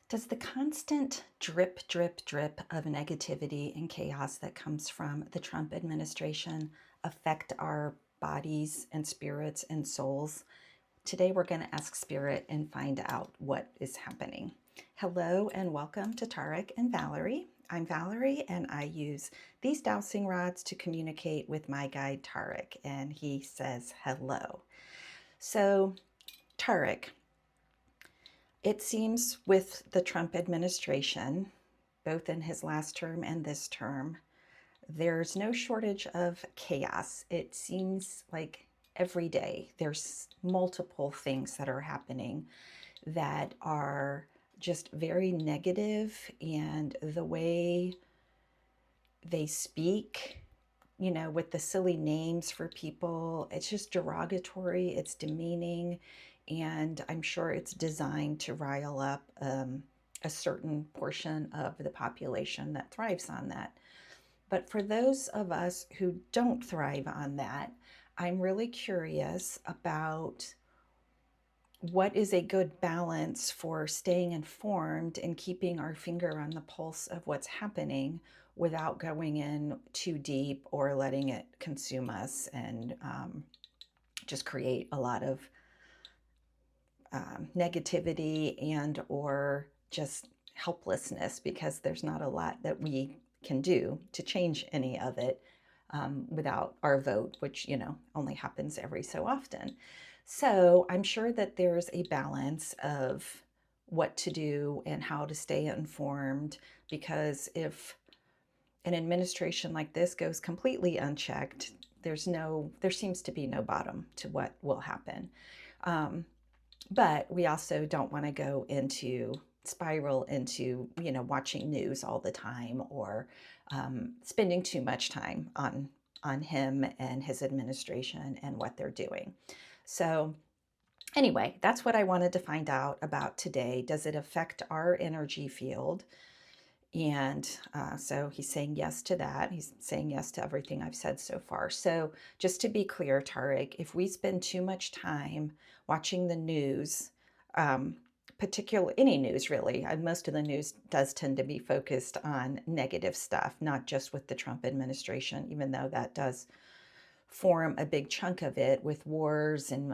Does the constant drip, drip, drip of negativity and chaos that comes from the Trump administration affect our bodies and spirits and souls? Today, we're going to ask Spirit and find out what is happening. Hello, and welcome to Tarek and Valerie. I'm Valerie, and I use these dowsing rods to communicate with my guide Tarek, and he says hello. So, Tarek, it seems with the Trump administration, both in his last term and this term, there's no shortage of chaos. It seems like every day there's multiple things that are happening that are just very negative, and the way they speak, with the silly names for people, it's just derogatory, it's demeaning, and I'm sure it's designed to rile up a certain portion of the population that thrives on that. But for those of us who don't thrive on that, I'm really curious about what is a good balance for staying informed and keeping our finger on the pulse of what's happening without going in too deep or letting it consume us and just create a lot of negativity and or just helplessness, because there's not a lot that we can do to change any of it without our vote, which only happens every so often. So I'm sure that there's a balance of what to do and how to stay informed, because if an administration like this goes completely unchecked, there seems to be no bottom to what will happen. Um, but we also don't want to go into spiral into watching news all the time, or spending too much time on him and his administration and what they're doing. So anyway, that's what I wanted to find out about today. Does it affect our energy field? And so he's saying yes to that. He's saying yes to everything I've said so far. So just to be clear, Tarek, if we spend too much time watching the news, particularly any news really, most of the news does tend to be focused on negative stuff, not just with the Trump administration, even though that does form a big chunk of it, with wars and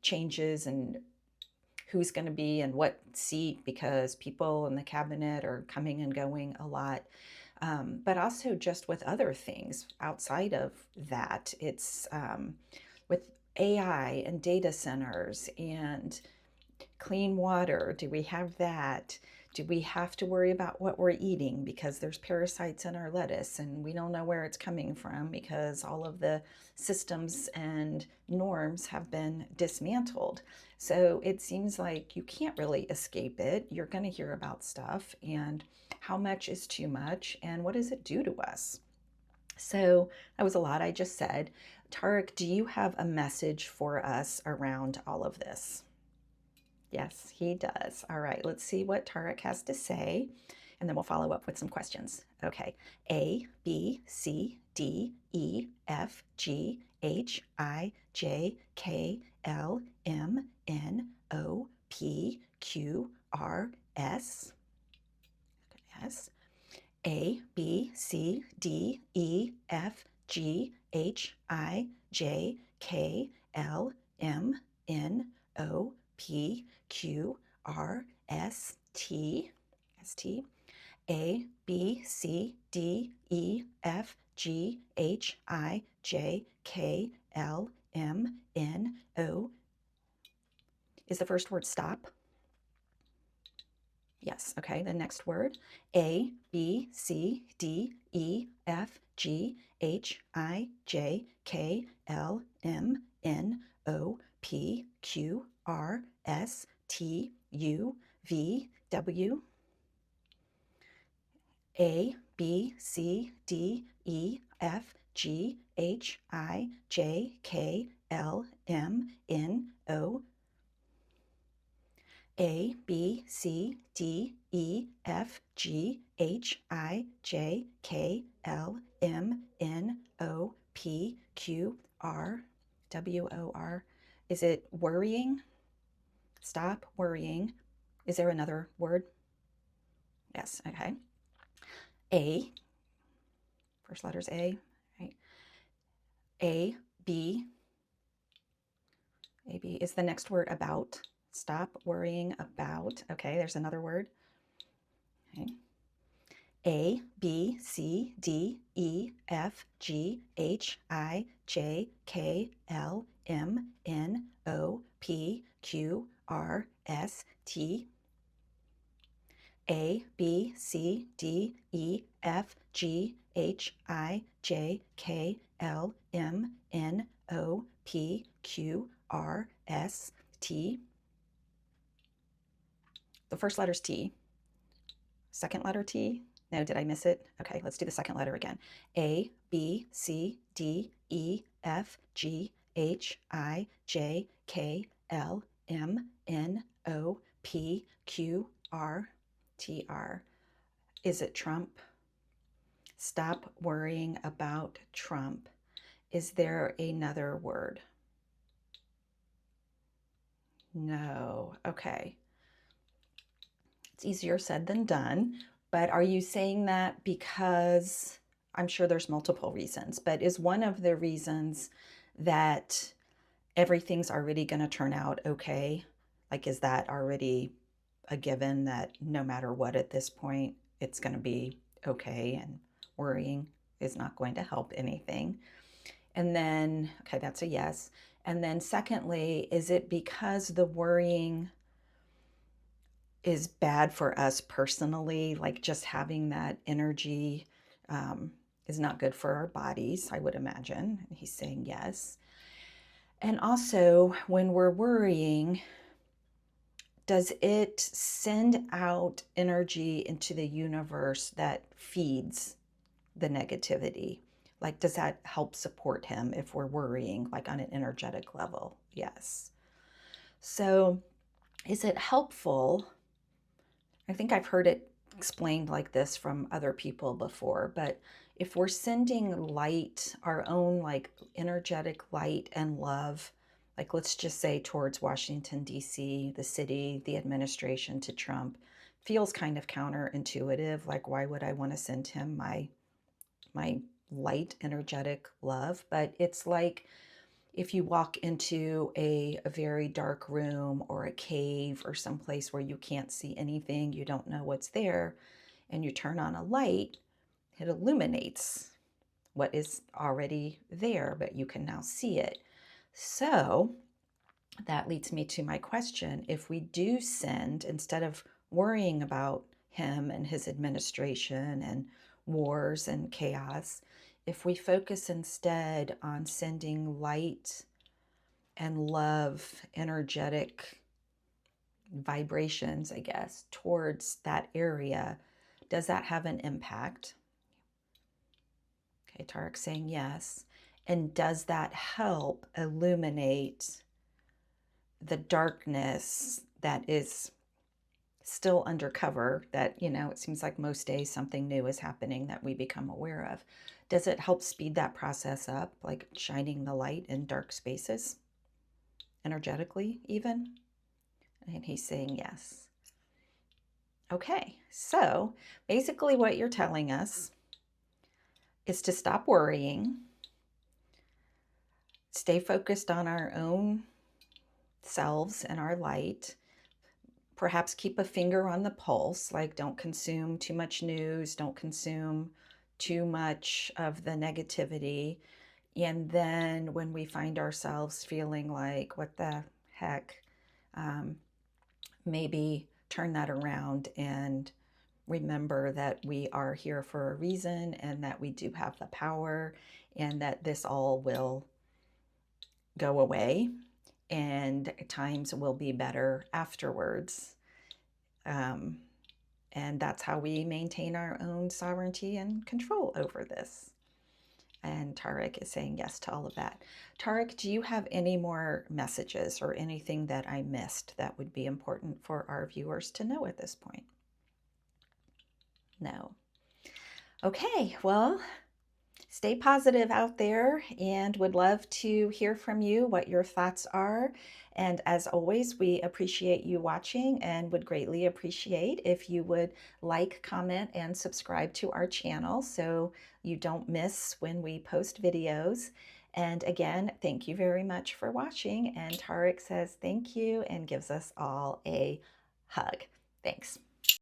changes and who's going to be in what seat, because people in the cabinet are coming and going a lot. But also just with other things outside of that. It's with AI and data centers and clean water. Do we have that? Do we have to worry about what we're eating, because there's parasites in our lettuce and we don't know where it's coming from because all of the systems and norms have been dismantled? So it seems like you can't really escape it. You're going to hear about stuff, and how much is too much, and what does it do to us? So that was a lot I just said. Tarek, do you have a message for us around all of this? Yes, he does. All right, let's see what Tarek has to say, and then we'll follow up with some questions. Okay. A, B, C, D, E, F, G, H, I, J, K, L, M, N, O, P, Q, R, S. S. A, B, C, D, E, F, G, H, I, J, K, L, M, N, O, P, Q, R, S, T, S, T, A, B, C, D, E, F, G, H, I, J, K, L, M, N, O. Is the first word stop? Yes, okay, the next word. A, B, C, D, E, F, G, H, I, J, K, L, M, N, O, P, Q, R, S, T, U, V, W. A, B, C, D, E, F, G, H, I, J, K, L, M, N, O. A, B, C, D, E, F, G, H, I, J, K, L, M, N, O, P, Q, R, W, O, R. Is it worrying? Stop worrying. Is there another word? Yes, okay. A, first letter's A, right? A, B. A, B is the next word, about. Stop worrying about. Okay, there's another word. Okay. A, B, C, D, E, F, G, H, I, J, K, L, M, N, O, P, Q, R, S, T. A, B, C, D, E, F, G, H, I, J, K, L, M, N, O, P, Q, R, S, T. The first letter's T. Second letter T. No, did I miss it? Okay, let's do the second letter again. A, B, C, D, E, F, G, H, I, J, K, L, M, N, O, P, Q, R, T, R. Is it Trump? Stop worrying about Trump. Is there another word? No. Okay. It's easier said than done. But are you saying that because I'm sure there's multiple reasons, but is one of the reasons that everything's already going to turn out okay? Like, is that already a given that no matter what at this point, it's going to be okay and worrying is not going to help anything? And then, okay, that's a yes. And then, secondly, is it because the worrying is bad for us personally? Like, just having that energy is not good for our bodies, I would imagine. And he's saying yes. And also, when we're worrying, does it send out energy into the universe that feeds the negativity? Like, does that help support him if we're worrying, like on an energetic level? Yes. So, is it helpful? I think I've heard it explained like this from other people before, but if we're sending light, our own like energetic light and love, like let's just say towards Washington, D.C., the city, the administration, to Trump, feels kind of counterintuitive. Like, why would I want to send him my light, energetic love? But it's like if you walk into a very dark room or a cave or someplace where you can't see anything, you don't know what's there, and you turn on a light, it illuminates what is already there, but you can now see it. So that leads me to my question. If we do send, instead of worrying about him and his administration and wars and chaos, if we focus instead on sending light and love, energetic vibrations, I guess, towards that area, does that have an impact? Okay, Tarek saying yes. And does that help illuminate the darkness that is still undercover, that, it seems like most days something new is happening that we become aware of? Does it help speed that process up, like shining the light in dark spaces, energetically even? And he's saying yes. Okay, so basically what you're telling us is to stop worrying, stay focused on our own selves and our light, perhaps keep a finger on the pulse, like don't consume too much news, don't consume too much of the negativity. And then when we find ourselves feeling like, what the heck, maybe turn that around and remember that we are here for a reason and that we do have the power and that this all will go away and times will be better afterwards. And that's how we maintain our own sovereignty and control over this. And Tarek is saying yes to all of that. Tarek, do you have any more messages or anything that I missed that would be important for our viewers to know at this point? No. Okay, well, stay positive out there, and would love to hear from you what your thoughts are. And as always, we appreciate you watching and would greatly appreciate if you would like, comment, and subscribe to our channel so you don't miss when we post videos. And again, thank you very much for watching. And Tarek says thank you and gives us all a hug. Thanks.